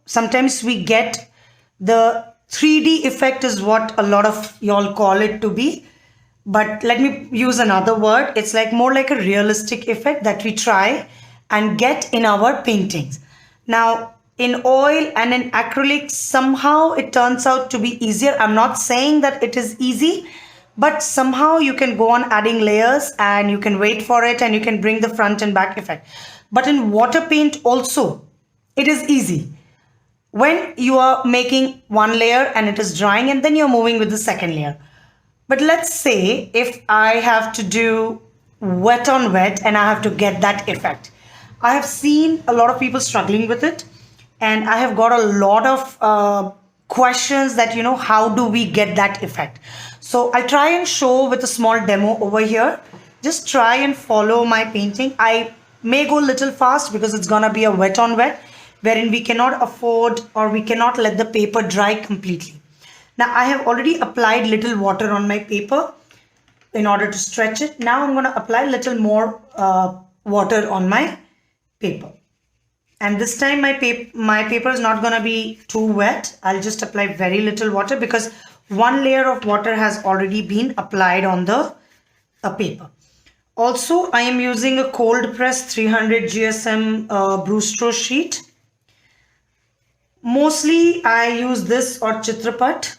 sometimes we get the 3D effect is what a lot of y'all call it to be. But let me use another word. It's like more like a realistic effect that we try and get in our paintings. Now, in oil and in acrylic, somehow it turns out to be easier. I'm not saying that it is easy, but somehow you can go on adding layers and you can wait for it and you can bring the front and back effect. But in water paint also, it is easy when you are making one layer and it is drying and then you're moving with the second layer. But let's say if I have to do wet on wet and I have to get that effect. I have seen a lot of people struggling with it, and I have got a lot of questions that, how do we get that effect? So I'll try and show with a small demo over here. Just try and follow my painting. I may go a little fast because it's gonna be a wet on wet, wherein we cannot afford or we cannot let the paper dry completely. Now I have already applied little water on my paper in order to stretch it. Now I'm going to apply a little more water on my paper. And this time my paper is not going to be too wet. I'll just apply very little water because one layer of water has already been applied on the paper. Also, I am using a cold press 300 GSM Brewster sheet. Mostly I use this or Chitrapat.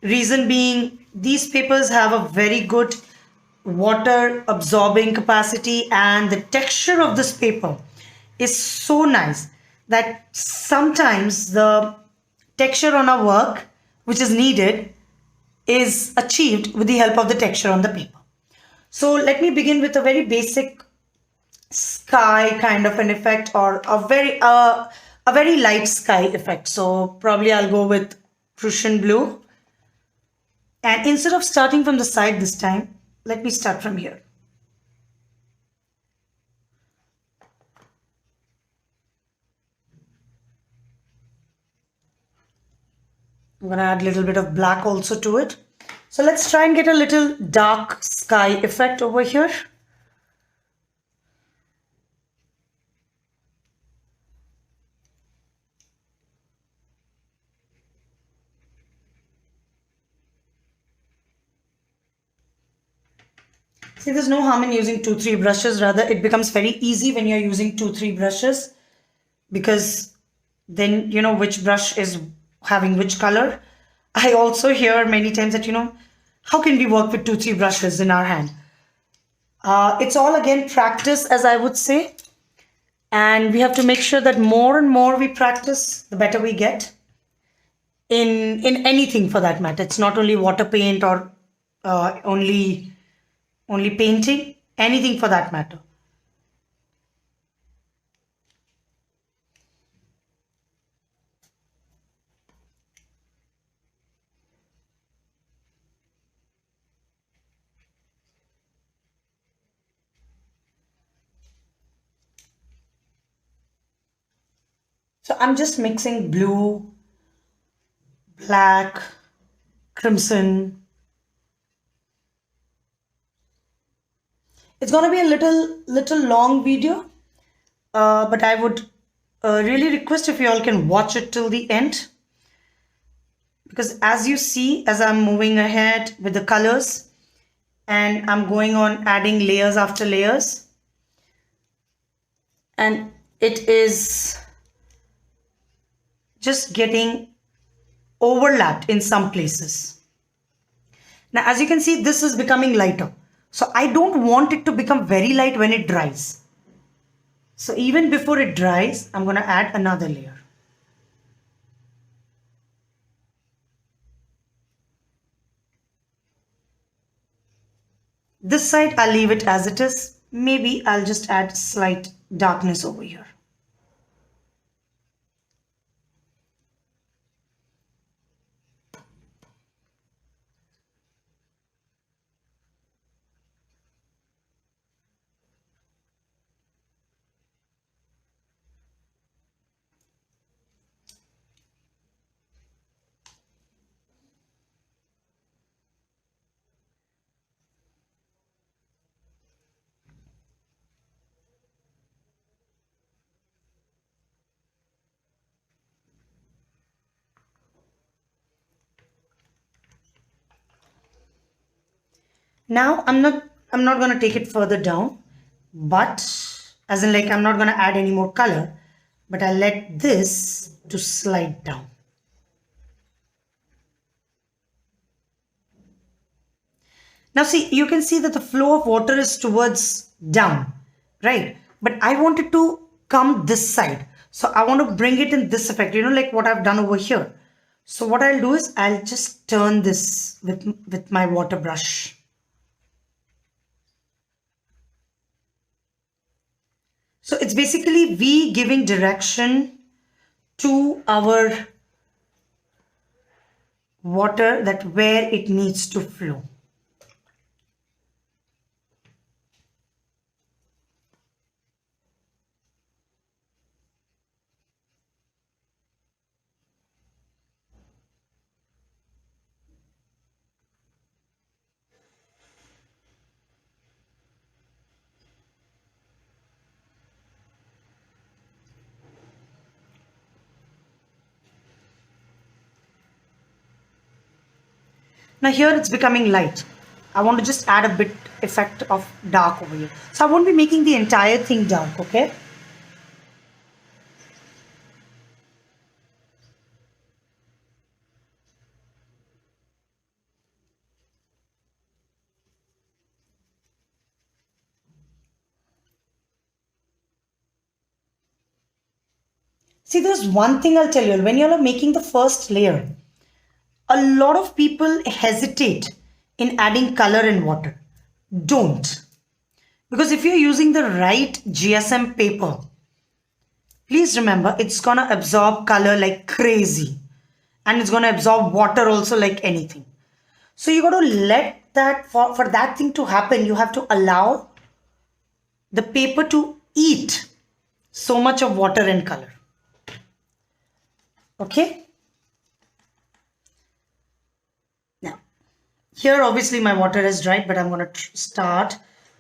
Reason being, these papers have a very good water absorbing capacity, and the texture of this paper is so nice that sometimes the texture on our work which is needed is achieved with the help of the texture on the paper. So let me begin with a very basic sky kind of an effect, or a very light sky effect. So probably I'll go with Prussian blue. And instead of starting from the side this time, let me start from here. I'm going to add a little bit of black also to it. So let's try and get a little dark sky effect over here. See, there's no harm in using 2-3 brushes. Rather, it becomes very easy when you're using 2-3 brushes, because then you know which brush is having which color. I also hear many times that, how can we work with 2-3 brushes in our hand? It's all again practice, as I would say. And we have to make sure that more and more we practice, the better we get in anything for that matter. It's not only water paint or only painting, anything for that matter. So I'm just mixing blue, black, crimson. It's gonna be a little long video, but I would really request if you all can watch it till the end, because as you see, as I'm moving ahead with the colors and I'm going on adding layers after layers, and it is just getting overlapped in some places. Now, as you can see, this is becoming lighter. So I don't want it to become very light when it dries. So even before it dries, I'm going to add another layer. This side, I'll leave it as it is. Maybe I'll just add slight darkness over here. Now I'm not going to take it further down, but as in like I'm not going to add any more color, but I'll let this to slide down. Now see, you can see that the flow of water is towards down, right? But I want it to come this side. So I want to bring it in this effect, like what I've done over here. So what I'll do is I'll just turn this with my water brush. So it's basically we giving direction to our water that where it needs to flow. Now here it's becoming light. I want to just add a bit effect of dark over here. So I won't be making the entire thing dark, okay? See, there's one thing I'll tell you. When you're making the first layer, a lot of people hesitate in adding color in water. Don't. Because if you're using the right GSM paper, please remember it's gonna absorb color like crazy. And it's gonna absorb water also like anything. So you got to let that, for that thing to happen, you have to allow the paper to eat so much of water and color. Okay? Now, here obviously my water is dried, but I'm going to start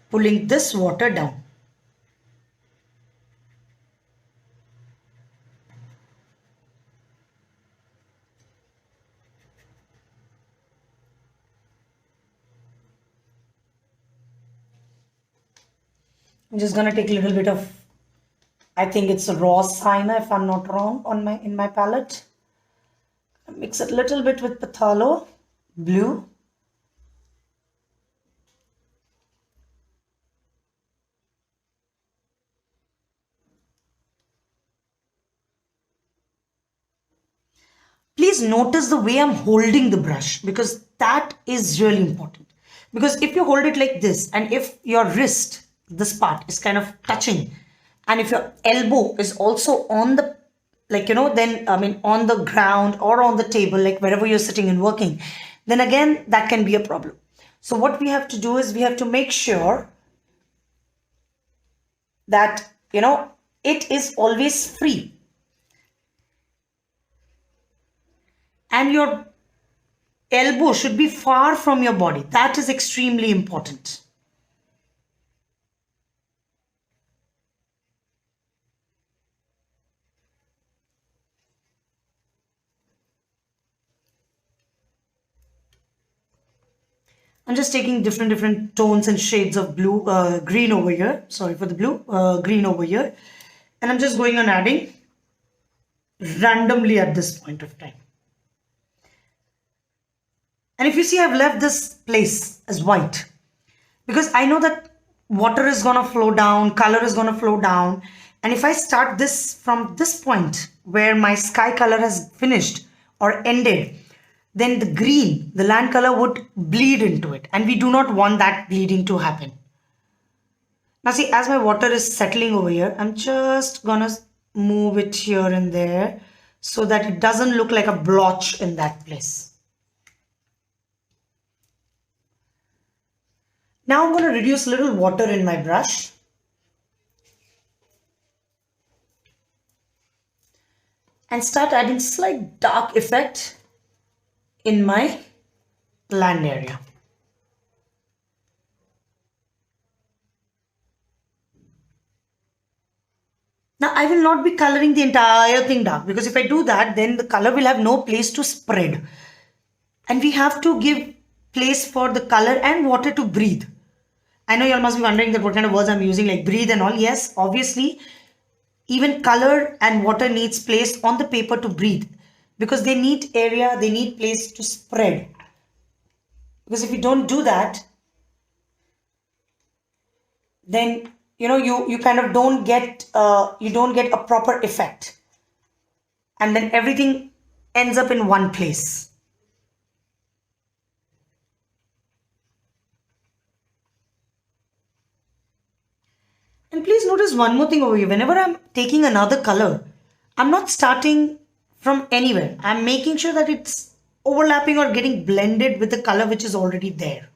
pulling this water down. I'm just going to take a little bit of, I think it's a raw sienna if I'm not wrong, in my palette. Mix it a little bit with phthalo blue. Please notice the way I'm holding the brush, because that is really important. Because if you hold it like this, and if your wrist, this part is kind of touching, and if your elbow is also on the, then I mean on the ground or on the table, like wherever you're sitting and working, then again that can be a problem. So what we have to do is we have to make sure that it is always free. And your elbow should be far from your body. That is extremely important. I'm just taking different tones and shades of blue, green over here. Sorry for the blue, green over here. And I'm just going on adding randomly at this point of time. And if you see, I've left this place as white because I know that water is going to flow down, color is going to flow down. And if I start this from this point where my sky color has finished or ended, then the green, the land color would bleed into it. And we do not want that bleeding to happen. Now see, as my water is settling over here, I'm just going to move it here and there so that it doesn't look like a blotch in that place. Now I'm going to reduce a little water in my brush. And start adding slight dark effect in my land area. Now I will not be coloring the entire thing dark, because if I do that, then the color will have no place to spread. And we have to give place for the color and water to breathe. I know you all must be wondering that what kind of words I'm using, like breathe and all. Yes, obviously, even color and water needs place on the paper to breathe, because they need area, they need place to spread. Because if you don't do that, then you kind of don't get a proper effect, and then everything ends up in one place. And please notice one more thing over here. Whenever I'm taking another color, I'm not starting from anywhere. I'm making sure that it's overlapping or getting blended with the color which is already there.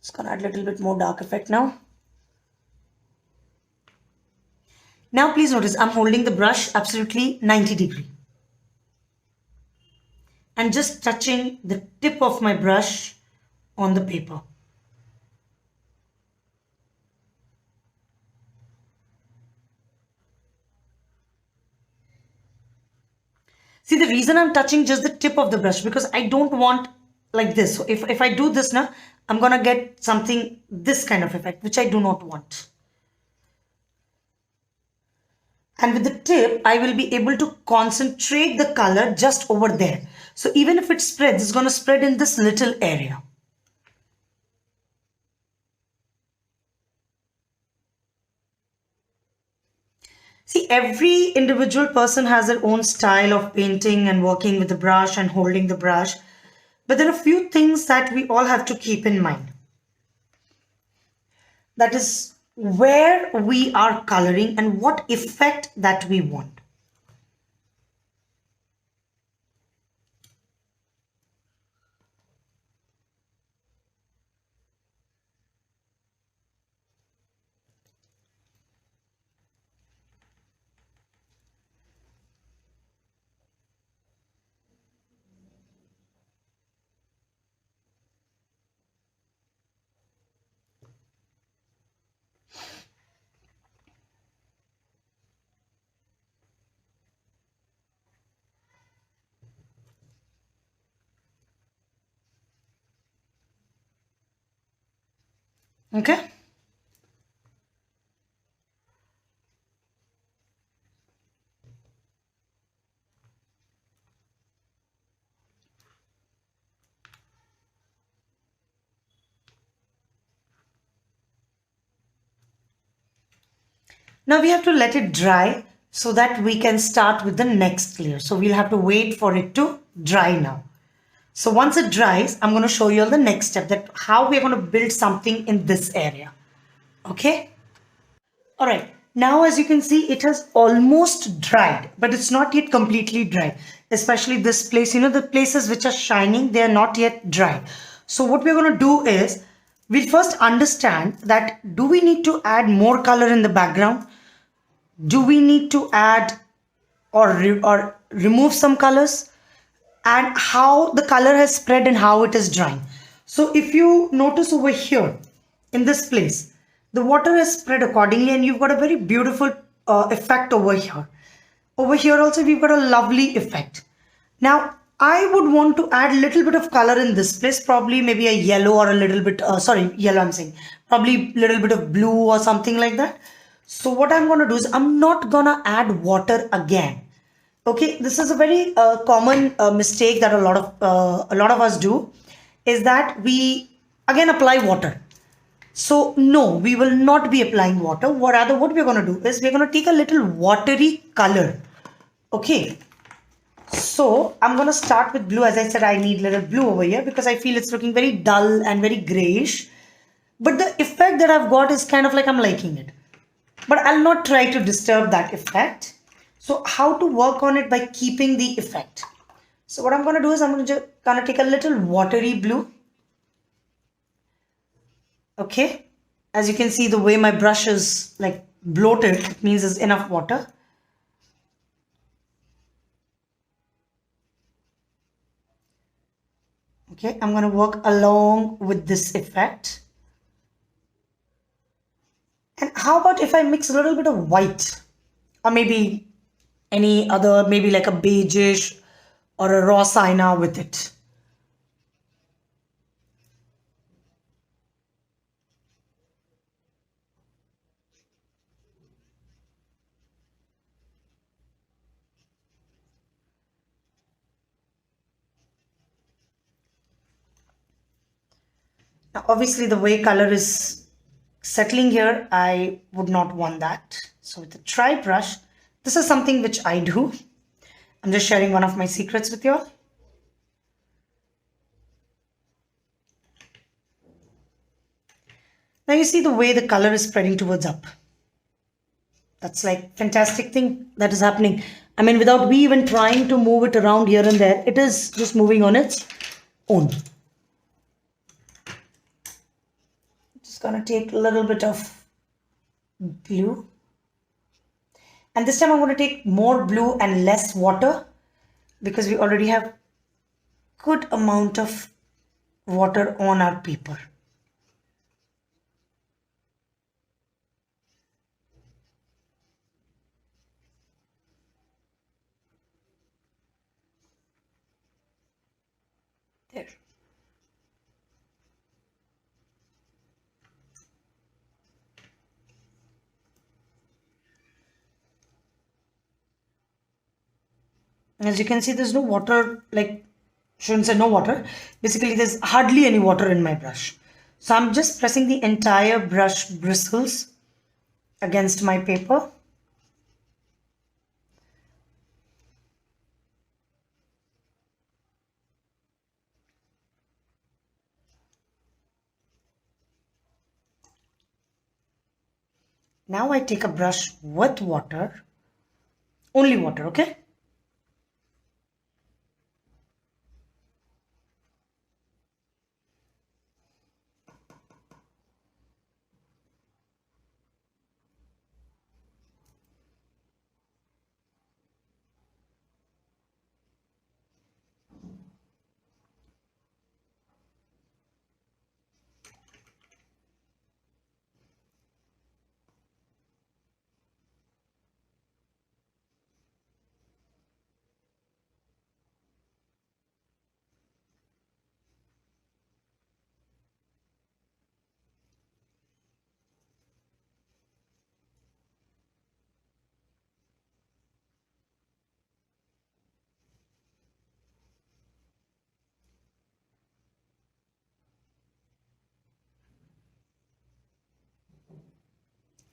Just gonna add a little bit more dark effect now. Now please notice I'm holding the brush absolutely 90 degree and just touching the tip of my brush on the paper. See, the reason I'm touching just the tip of the brush, because I don't want like this. So if I do this now, I'm gonna get something, this kind of effect, which I do not want. And with the tip, I will be able to concentrate the color just over there. So even if it spreads, it's gonna spread in this little area. See, every individual person has their own style of painting and working with the brush and holding the brush. But there are a few things that we all have to keep in mind. That is where we are coloring and what effect that we want. Okay. Now we have to let it dry so that we can start with the next layer. So we'll have to wait for it to dry now. So once it dries, I'm going to show you all the next step, that how we're going to build something in this area. Okay. All right. Now, as you can see, it has almost dried, but it's not yet completely dry. Especially this place, the places which are shining, they are not yet dry. So what we're going to do is, we'll first understand that do we need to add more color in the background? Do we need to add or remove some colors? And how the color has spread and how it is drying. So if you notice over here in this place, the water has spread accordingly and you've got a very beautiful effect over here. Over here also we've got a lovely effect. Now I would want to add a little bit of color in this place, probably maybe a yellow or a little bit, yellow I'm saying, probably a little bit of blue or something like that. So what I'm going to do is I'm not going to add water again. Okay, this is a very common mistake that a lot of us do, is that we again apply water. So no, we will not be applying water. What we're going to do is we're going to take a little watery color. Okay, so I'm going to start with blue. As I said, I need little blue over here because I feel it's looking very dull and very grayish. But the effect that I've got is kind of like I'm liking it. But I'll not try to disturb that effect. So how to work on it? By keeping the effect. So what I'm going to do is I'm going to take a little watery blue. Okay. As you can see, the way my brush is like bloated, it means there's enough water. Okay. I'm going to work along with this effect. And how about if I mix a little bit of white, or maybe any other, maybe like a beigeish or a raw sienna with it? Now, obviously, the way color is settling here, I would not want that. So with the tri brush, this is something which I do. I'm just sharing one of my secrets with you all. Now you see the way the color is spreading towards up. That's like fantastic thing that is happening. I mean, without we even trying to move it around here and there, it is just moving on its own. Just gonna take a little bit of blue. And this time I'm going to take more blue and less water because we already have good amount of water on our paper. There. As you can see, there's no water, like, shouldn't say no water. Basically, there's hardly any water in my brush. So I'm just pressing the entire brush bristles against my paper. Now I take a brush with water, only water, okay?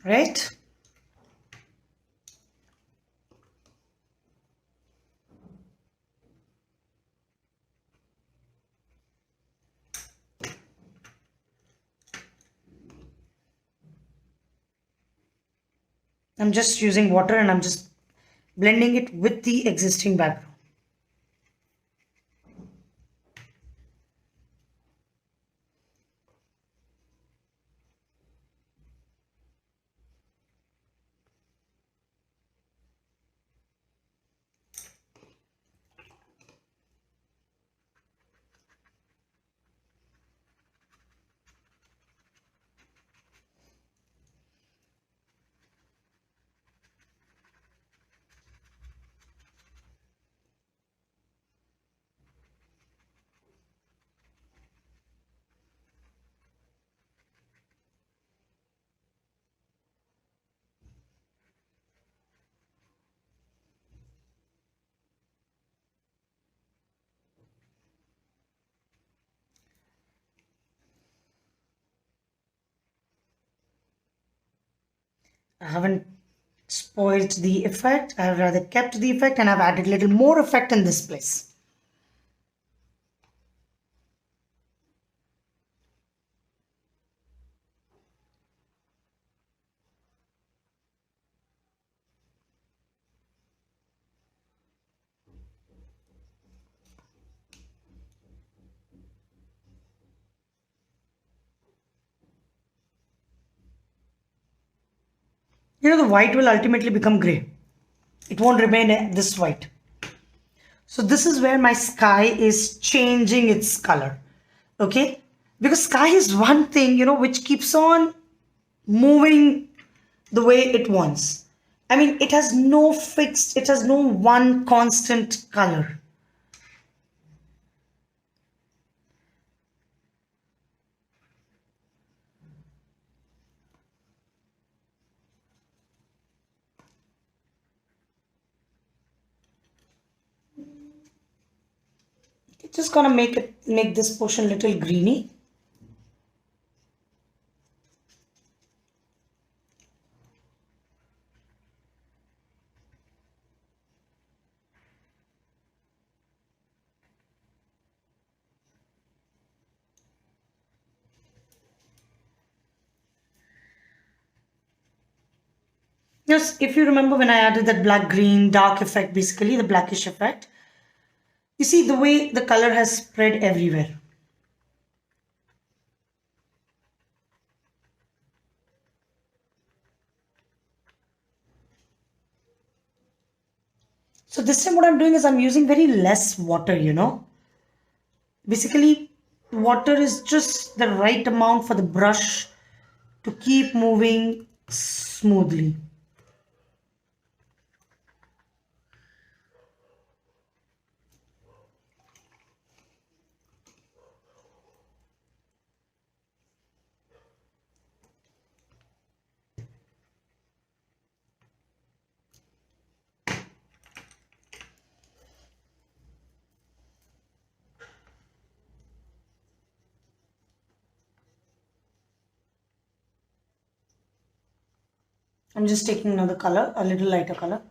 Right? I'm just using water and I'm just blending it with the existing background. I haven't spoiled the effect. I've rather kept the effect and I've added a little more effect in this place. You know, the white will ultimately become gray. It won't remain this white. So this is where my sky is changing its color. Okay? Because sky is one thing, you know, which keeps on moving the way it wants. I mean, it has no fixed, it has no one constant color. Just gonna make this portion little greeny. Yes, if you remember when I added that black green dark effect, basically the blackish effect, you see the way the color has spread everywhere. So this time what I'm doing is I'm using very less water, you know. Basically, water is just the right amount for the brush to keep moving smoothly. I'm just taking another color, a little lighter color.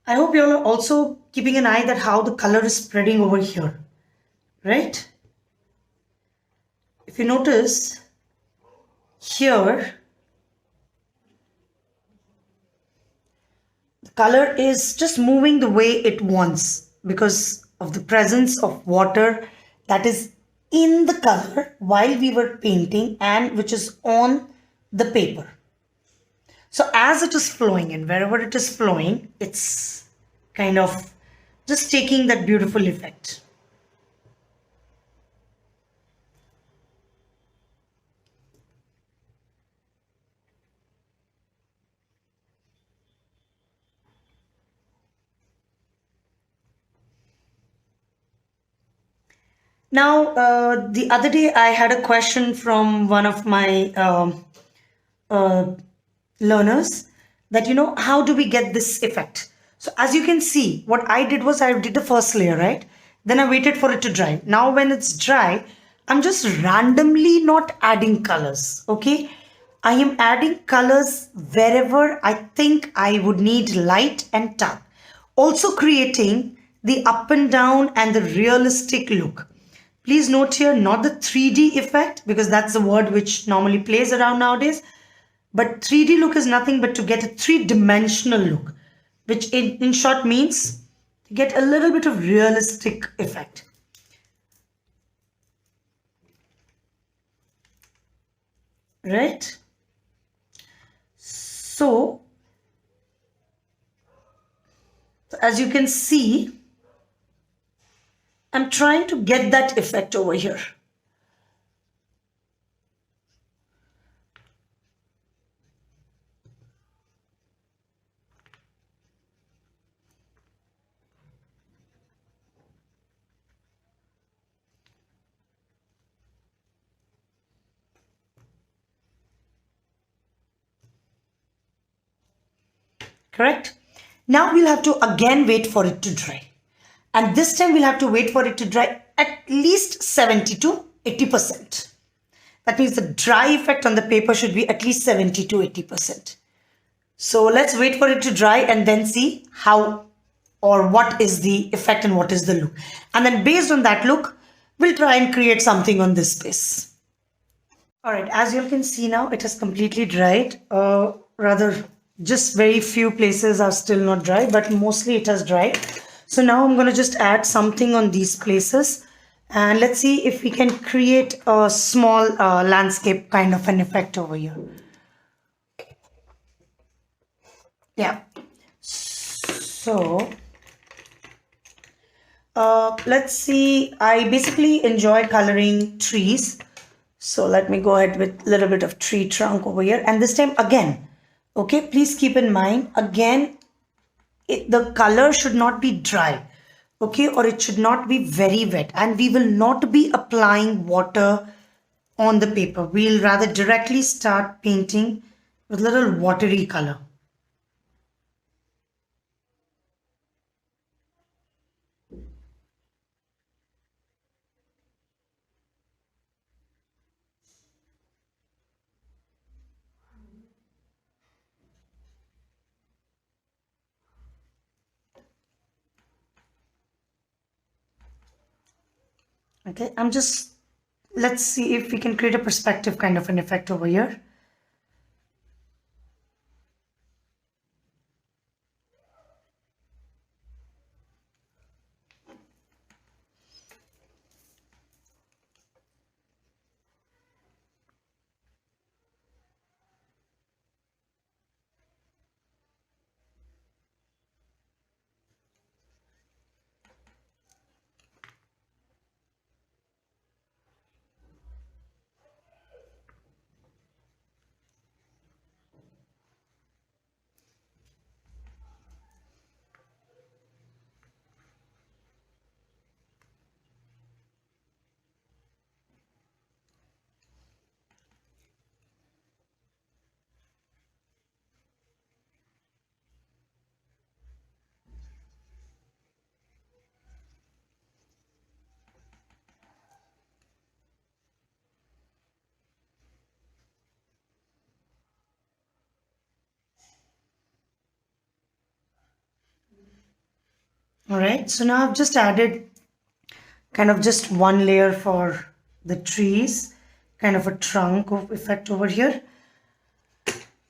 I hope you're also keeping an eye that how the color is spreading over here, right? If you notice here, the color is just moving the way it wants because of the presence of water that is in the color while we were painting and which is on the paper. So as it is flowing in, wherever it is flowing, it's kind of just taking that beautiful effect. Now, the other day I had a question from one of my uh, learners that, you know, how do we get this effect? So as you can see, what I did was I did the first layer, right? Then I waited for it to dry. Now when it's dry, I'm just randomly not adding colors, okay? I am adding colors wherever I think I would need light and dark. Also creating the up and down and the realistic look. Please note here, not the 3D effect, because that's the word which normally plays around nowadays. But 3D look is nothing but to get a three-dimensional look, which in short means to get a little bit of realistic effect. Right? So, as you can see, I'm trying to get that effect over here. Correct? Now we'll have to again wait for it to dry. And this time we'll have to wait for it to dry at least 70 to 80%. That means the dry effect on the paper should be at least 70 to 80%. So let's wait for it to dry and then see how or what is the effect and what is the look. And then based on that look, we'll try and create something on this space. All right, as you can see now, it has completely dried. Rather, just very few places are still not dry, but mostly it has dried. So now I'm going to just add something on these places. And let's see if we can create a small landscape kind of an effect over here. Yeah. So let's see. I basically enjoy coloring trees. So let me go ahead with a little bit of tree trunk over here. And this time again, okay, please keep in mind, again, the color should not be dry, okay, or it should not be very wet. And we will not be applying water on the paper. We'll rather directly start painting with little watery color. Okay, let's see if we can create a perspective kind of an effect over here. All right, so now I've just added kind of just one layer for the trees, kind of a trunk of effect over here.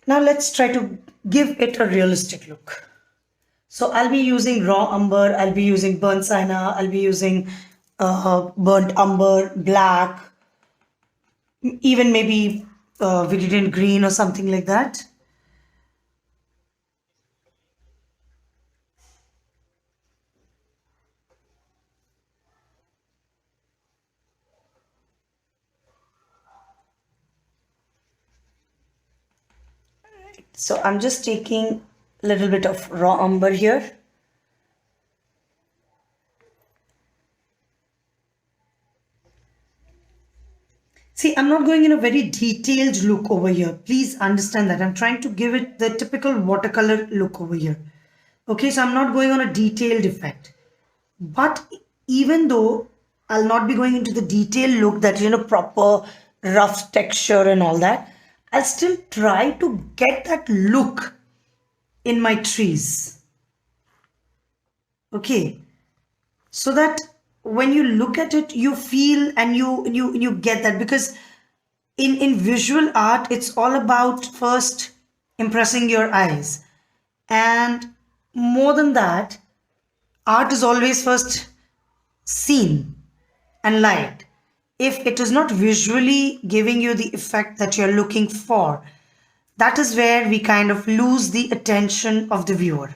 Now let's try to give it a realistic look. So I'll be using raw umber, I'll be using burnt sienna, I'll be using burnt umber, black, even maybe viridian green or something like that. So I'm just taking a little bit of raw umber here. See, I'm not going in a very detailed look over here. Please understand that. I'm trying to give it the typical watercolor look over here. Okay, so I'm not going on a detailed effect. But even though I'll not be going into the detailed look that, proper rough texture and all that, I'll still try to get that look in my trees. Okay, so that when you look at it, you feel and you get that, because in visual art, it's all about first impressing your eyes, and more than that, art is always first seen and liked. If it is not visually giving you the effect that you're looking for, that is where we kind of lose the attention of the viewer.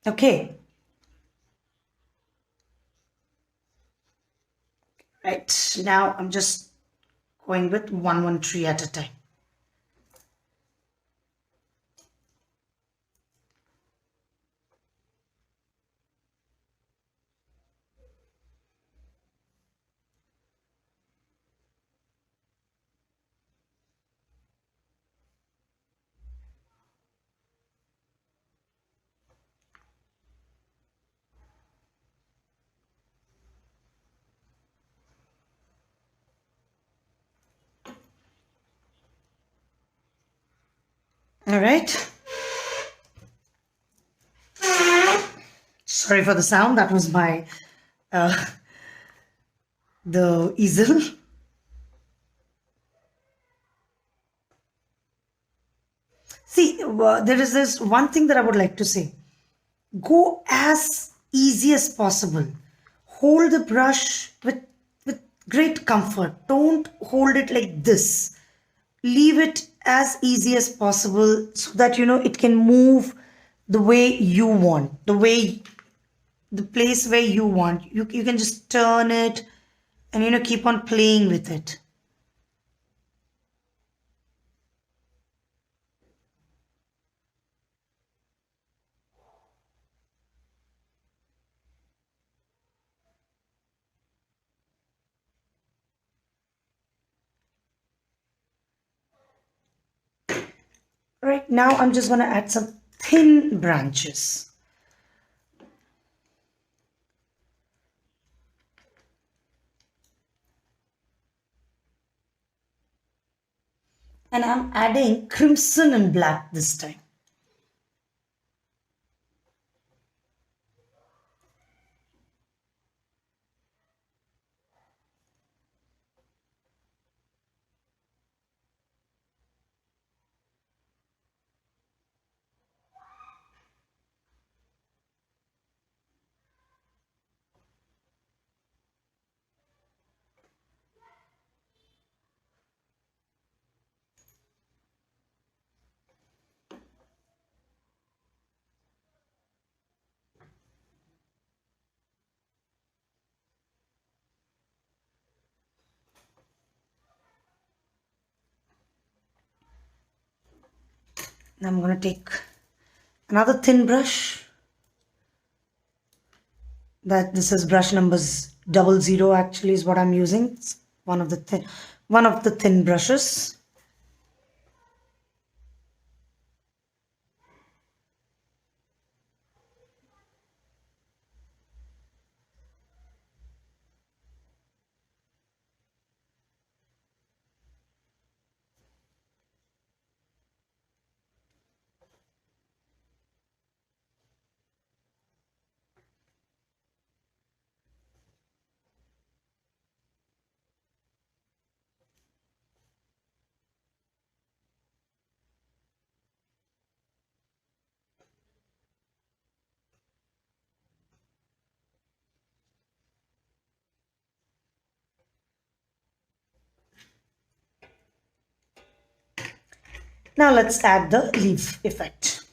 Okay, right now I'm just going with one tree at a time. All right. Sorry for the sound. That was my the easel. See, there is this one thing that I would like to say. Go as easy as possible. Hold the brush with grip create comfort. Don't hold it like this. Leave it as easy as possible so that it can move the way you want, the place where you want. You can just turn it and keep on playing with it. Right now, I'm just going to add some thin branches. And I'm adding crimson and black this time. And I'm going to take another thin brush. This is brush numbers 00 actually is what I'm using. It's one of the thin brushes. Now let's add the leaf effect.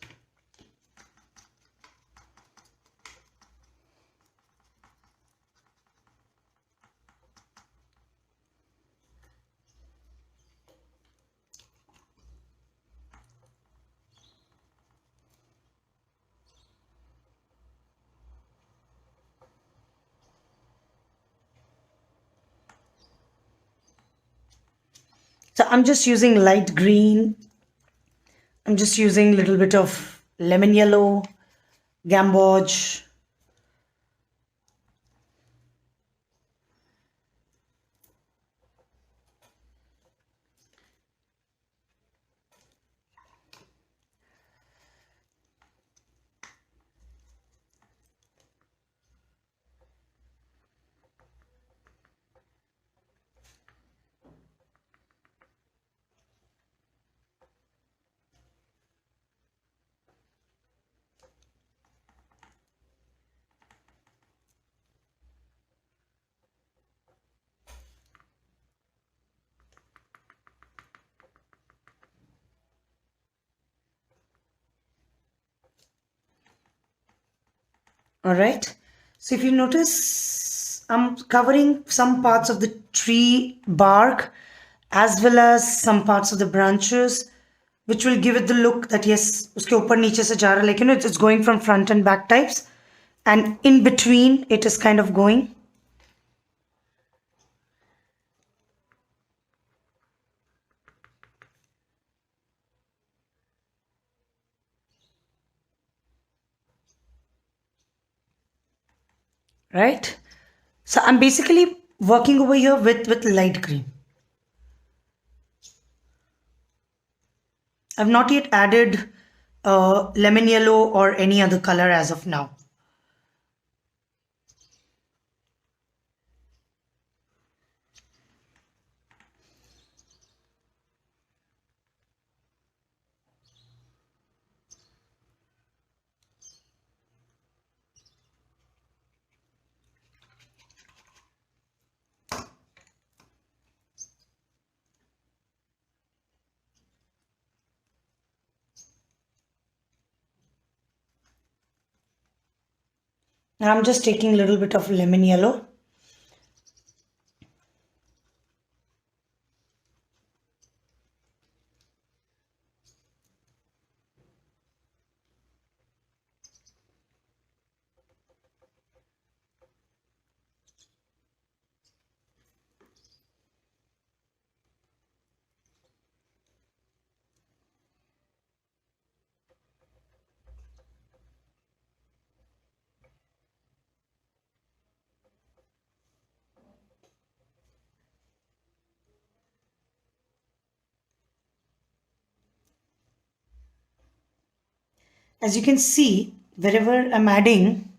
So I'm just using light green. I'm just using a little bit of lemon yellow, gamboge. All right. So if you notice, I'm covering some parts of the tree bark as well as some parts of the branches, which will give it the look that yes, उसके ऊपर नीचे से जा रहा है, like it's going from front and back types, and in between it is kind of going. Right. So I'm basically working over here with light green. I've not yet added lemon yellow or any other color as of now. And I'm just taking a little bit of lemon yellow. As you can see, wherever I'm adding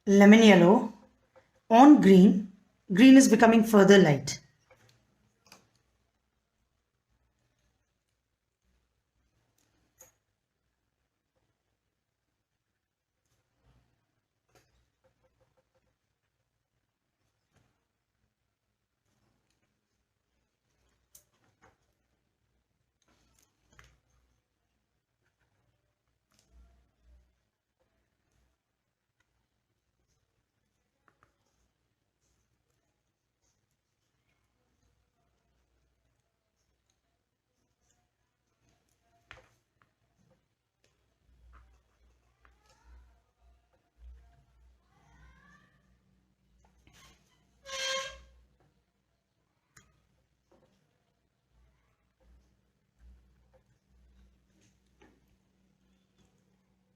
lemon yellow on green, green is becoming further light.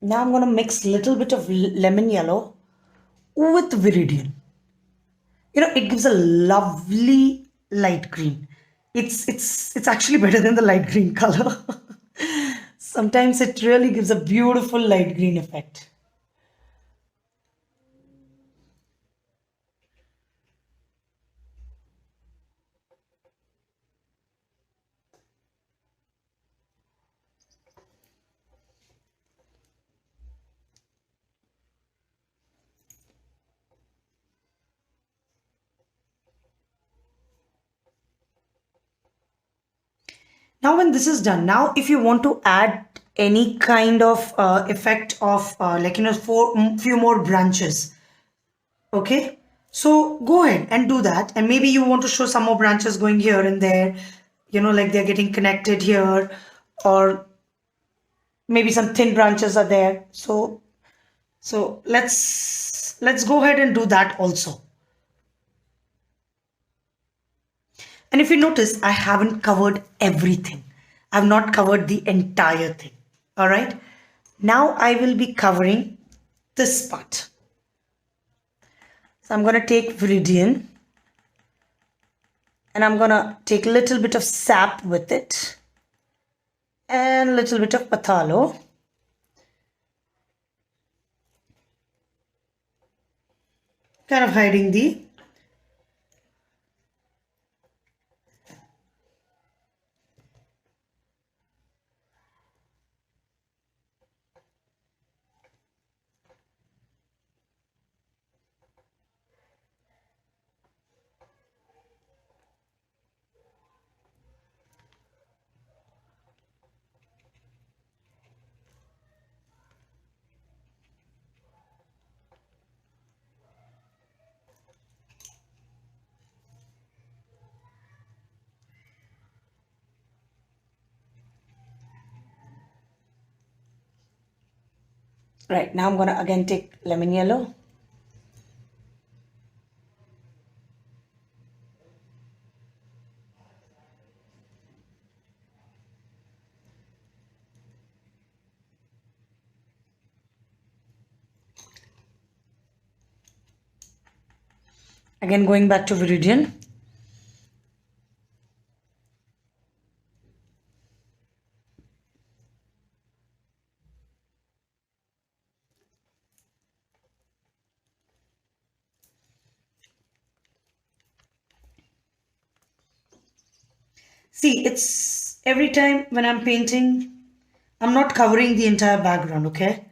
Now I'm going to mix little bit of lemon yellow with viridian. It gives a lovely light green. It's actually better than the light green color. Sometimes it really gives a beautiful light green effect. Now when this is done, now if you want to add any kind of effect of few more branches, okay, so go ahead and do that. And maybe you want to show some more branches going here and there, like they're getting connected here, or maybe some thin branches are there. So let's go ahead and do that also. And if you notice, I haven't covered everything. I've not covered the entire thing. All right. Now I will be covering this part. So I'm going to take viridian and I'm going to take a little bit of sap with it and a little bit of pathalo. Kind of hiding the right. Now I'm going to again take lemon yellow. Again, going back to viridian. See, it's every time when I'm painting, I'm not covering the entire background, okay?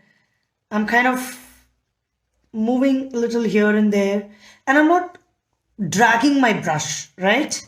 I'm kind of moving a little here and there, and I'm not dragging my brush, right?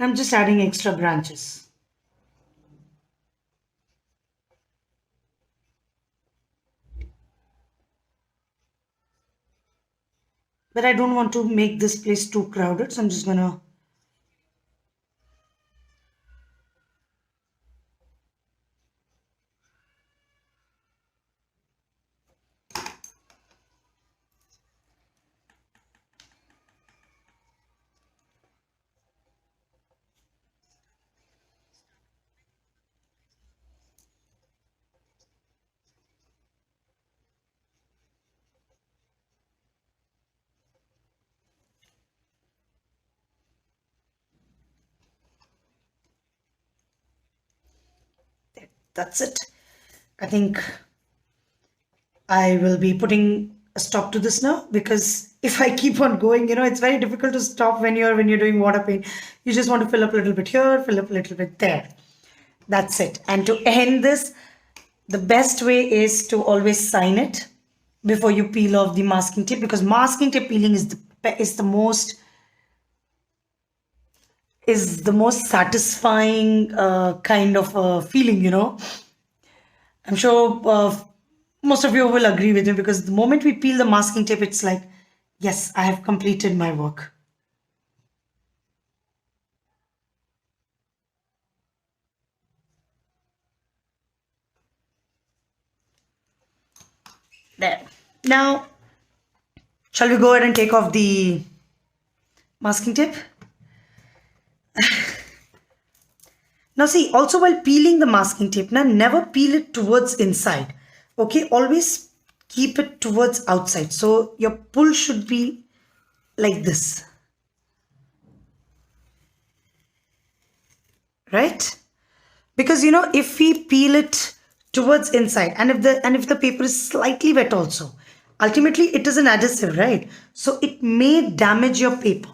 I'm just adding extra branches. But I don't want to make this place too crowded, so I'm just gonna. That's it. I think I will be putting a stop to this now, because if I keep on going, it's very difficult to stop when you're doing water paint. You just want to fill up a little bit here, fill up a little bit there. That's it. And to end this, the best way is to always sign it before you peel off the masking tape, because masking tape peeling is the most satisfying kind of feeling. I'm sure most of you will agree with me, because the moment we peel the masking tape, it's like, yes, I have completed my work. There. Now, shall we go ahead and take off the masking tape? Now see, also while peeling the masking tape, now never peel it towards inside. Okay, always keep it towards outside. So your pull should be like this. Right? Because if we peel it towards inside, and if the paper is slightly wet also, ultimately it is an adhesive, right? So it may damage your paper.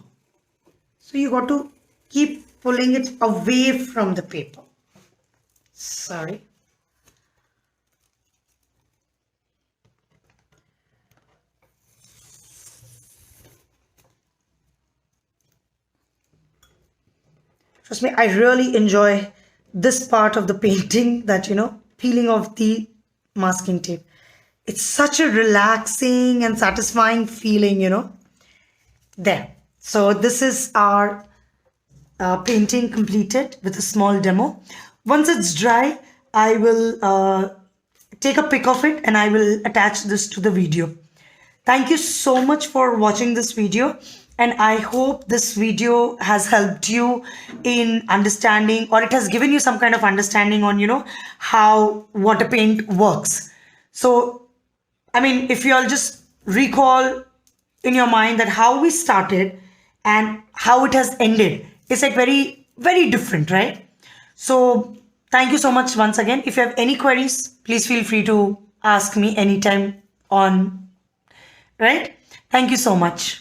So you got to keep pulling it away from the paper. Sorry. Trust me, I really enjoy this part of the painting, that peeling off the masking tape. It's such a relaxing and satisfying feeling. There. So this is our painting completed with a small demo. Once it's dry, I will take a pic of it and I will attach this to the video. Thank you so much for watching this video, and I hope this video has helped you in understanding, or it has given you some kind of understanding on how water paint works. So I mean, if you all just recall in your mind that how we started and how it has ended, it's like very, very different, right? So thank you so much once again. If you have any queries, please feel free to ask me anytime on, right? Thank you so much.